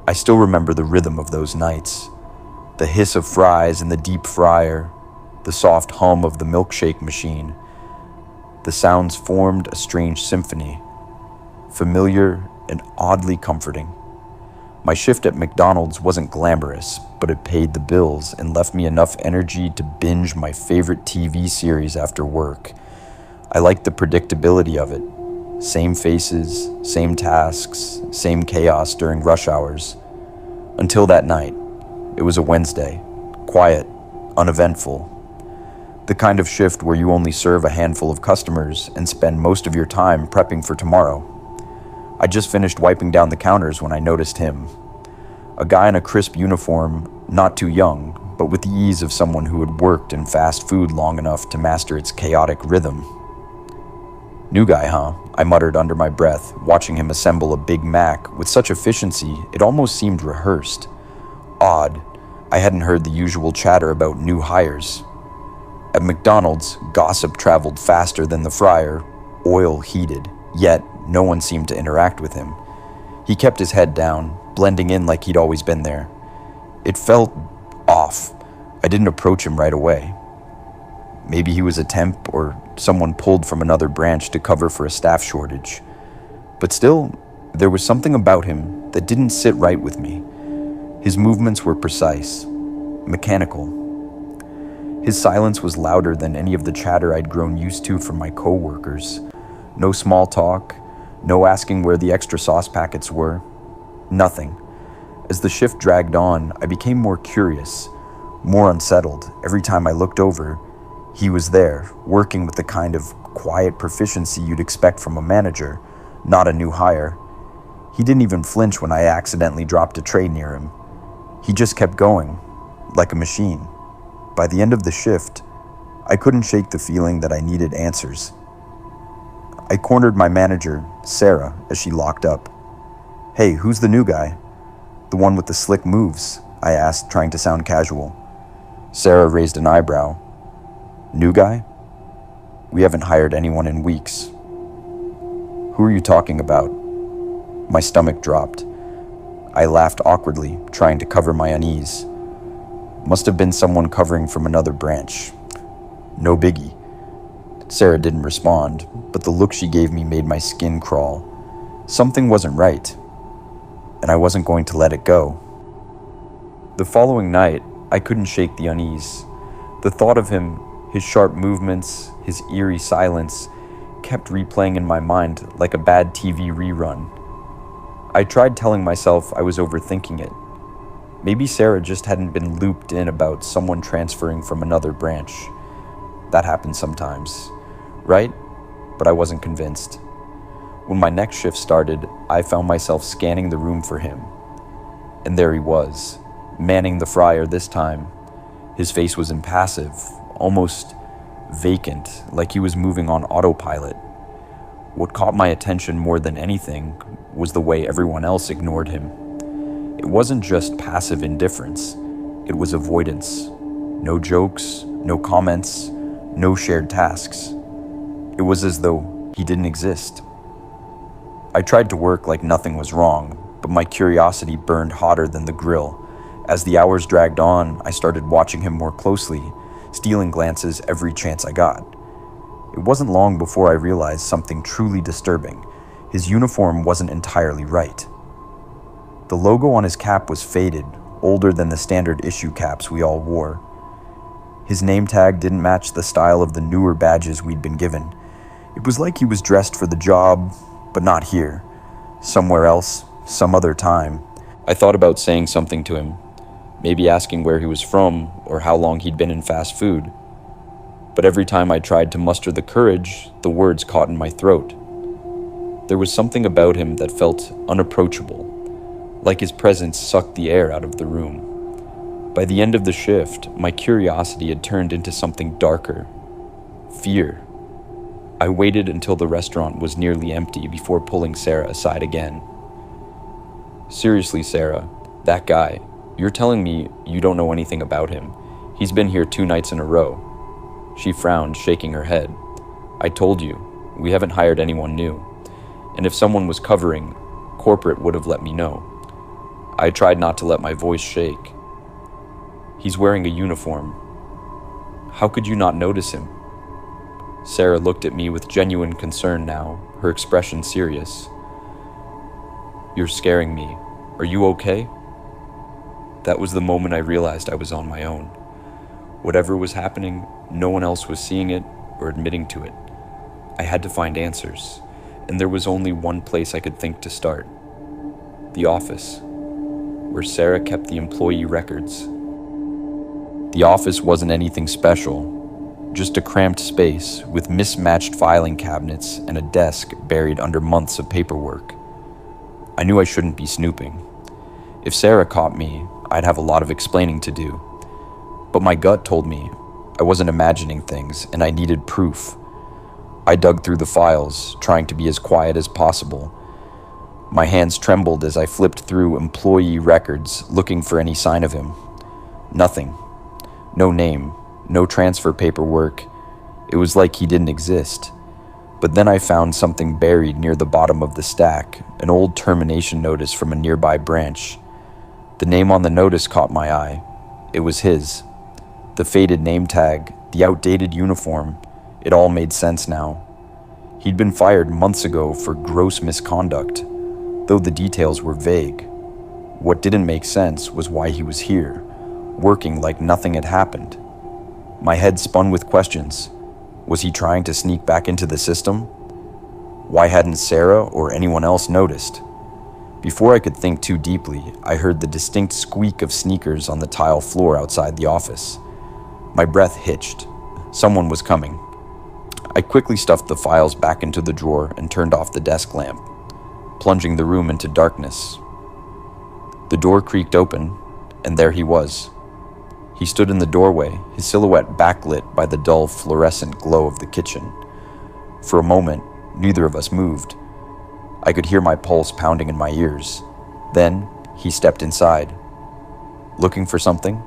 I still remember the rhythm of those nights. The hiss of fries in the deep fryer, the soft hum of the milkshake machine. The sounds formed a strange symphony, familiar and oddly comforting. My shift at McDonald's wasn't glamorous, but it paid the bills and left me enough energy to binge my favorite TV series after work. I liked the predictability of it. Same faces, same tasks, same chaos during rush hours. Until that night. It was a Wednesday. Quiet, uneventful. The kind of shift where you only serve a handful of customers and spend most of your time prepping for tomorrow. I just finished wiping down the counters when I noticed him. A guy in a crisp uniform, not too young, but with the ease of someone who had worked in fast food long enough to master its chaotic rhythm. New guy, huh? I muttered under my breath, watching him assemble a Big Mac with such efficiency it almost seemed rehearsed. Odd, I hadn't heard the usual chatter about new hires. At McDonald's, gossip traveled faster than the fryer, oil heated, yet no one seemed to interact with him. He kept his head down, blending in like he'd always been there. It felt off. I didn't approach him right away. Maybe he was a temp or someone pulled from another branch to cover for a staff shortage. But still, there was something about him that didn't sit right with me. His movements were precise, mechanical. His silence was louder than any of the chatter I'd grown used to from my co-workers. No small talk, no asking where the extra sauce packets were. Nothing. As the shift dragged on, I became more curious, more unsettled. Every time I looked over, he was there, working with the kind of quiet proficiency you'd expect from a manager, not a new hire. He didn't even flinch when I accidentally dropped a tray near him. He just kept going, like a machine. By the end of the shift, I couldn't shake the feeling that I needed answers. I cornered my manager, Sarah, as she locked up. "Hey, who's the new guy?" "The one with the slick moves," I asked, trying to sound casual. Sarah raised an eyebrow. "New guy? We haven't hired anyone in weeks." "Who are you talking about?" My stomach dropped. I laughed awkwardly, trying to cover my unease. Must have been someone covering from another branch. No biggie. Sarah didn't respond, but the look she gave me made my skin crawl. Something wasn't right, and I wasn't going to let it go. The following night, I couldn't shake the unease. The thought of him, his sharp movements, his eerie silence, kept replaying in my mind like a bad TV rerun. I tried telling myself I was overthinking it. Maybe Sarah just hadn't been looped in about someone transferring from another branch. That happens sometimes, right? But I wasn't convinced. When my next shift started, I found myself scanning the room for him. And there he was, manning the fryer this time. His face was impassive, almost vacant, like he was moving on autopilot. What caught my attention more than anything was the way everyone else ignored him. It wasn't just passive indifference, it was avoidance. No jokes, no comments, no shared tasks. It was as though he didn't exist. I tried to work like nothing was wrong, but my curiosity burned hotter than the grill. As the hours dragged on, I started watching him more closely, stealing glances every chance I got. It wasn't long before I realized something truly disturbing. His uniform wasn't entirely right. The logo on his cap was faded, older than the standard issue caps we all wore. His name tag didn't match the style of the newer badges we'd been given. It was like he was dressed for the job, but not here. Somewhere else, some other time. I thought about saying something to him, maybe asking where he was from or how long he'd been in fast food. But every time I tried to muster the courage, the words caught in my throat. There was something about him that felt unapproachable, like his presence sucked the air out of the room. By the end of the shift, my curiosity had turned into something darker. Fear. I waited until the restaurant was nearly empty before pulling Sarah aside again. "Seriously, Sarah, that guy, you're telling me you don't know anything about him. He's been here 2 nights in a row." She frowned, shaking her head. "I told you, we haven't hired anyone new. And if someone was covering, corporate would have let me know." I tried not to let my voice shake. "He's wearing a uniform. How could you not notice him?" Sarah looked at me with genuine concern now, her expression serious. "You're scaring me. Are you okay?" That was the moment I realized I was on my own. Whatever was happening, no one else was seeing it or admitting to it. I had to find answers, and there was only one place I could think to start. The office, where Sarah kept the employee records. The office wasn't anything special, just a cramped space with mismatched filing cabinets and a desk buried under months of paperwork. I knew I shouldn't be snooping. If Sarah caught me, I'd have a lot of explaining to do. But my gut told me I wasn't imagining things and I needed proof. I dug through the files, trying to be as quiet as possible. My hands trembled as I flipped through employee records, looking for any sign of him. Nothing. No name, no transfer paperwork. It was like he didn't exist. But then I found something buried near the bottom of the stack, an old termination notice from a nearby branch. The name on the notice caught my eye. It was his. The faded name tag, the outdated uniform, it all made sense now. He'd been fired months ago for gross misconduct, though the details were vague. What didn't make sense was why he was here, working like nothing had happened. My head spun with questions. Was he trying to sneak back into the system? Why hadn't Sarah or anyone else noticed? Before I could think too deeply, I heard the distinct squeak of sneakers on the tile floor outside the office. My breath hitched. Someone was coming. I quickly stuffed the files back into the drawer and turned off the desk lamp, plunging the room into darkness. The door creaked open, and there he was. He stood in the doorway, his silhouette backlit by the dull fluorescent glow of the kitchen. For a moment, neither of us moved. I could hear my pulse pounding in my ears. Then, he stepped inside. "Looking for something?"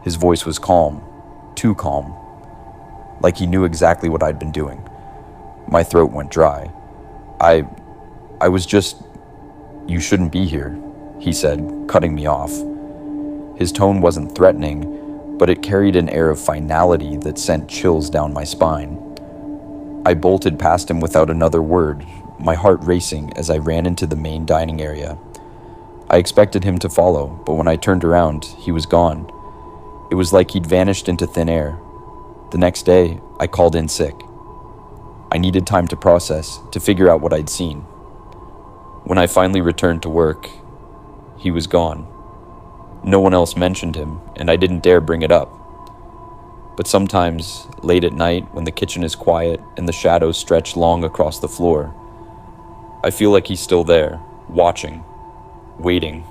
His voice was calm, too calm, like he knew exactly what I'd been doing. My throat went dry. I was just... "You shouldn't be here," he said, cutting me off. His tone wasn't threatening, but it carried an air of finality that sent chills down my spine. I bolted past him without another word, my heart racing as I ran into the main dining area. I expected him to follow, but when I turned around, he was gone. It was like he'd vanished into thin air. The next day, I called in sick. I needed time to process, to figure out what I'd seen. When I finally returned to work, he was gone. No one else mentioned him, and I didn't dare bring it up. But sometimes, late at night, when the kitchen is quiet and the shadows stretch long across the floor, I feel like he's still there, watching, waiting.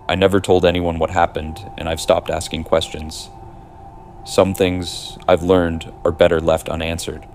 I never told anyone what happened, and I've stopped asking questions. Some things I've learned are better left unanswered.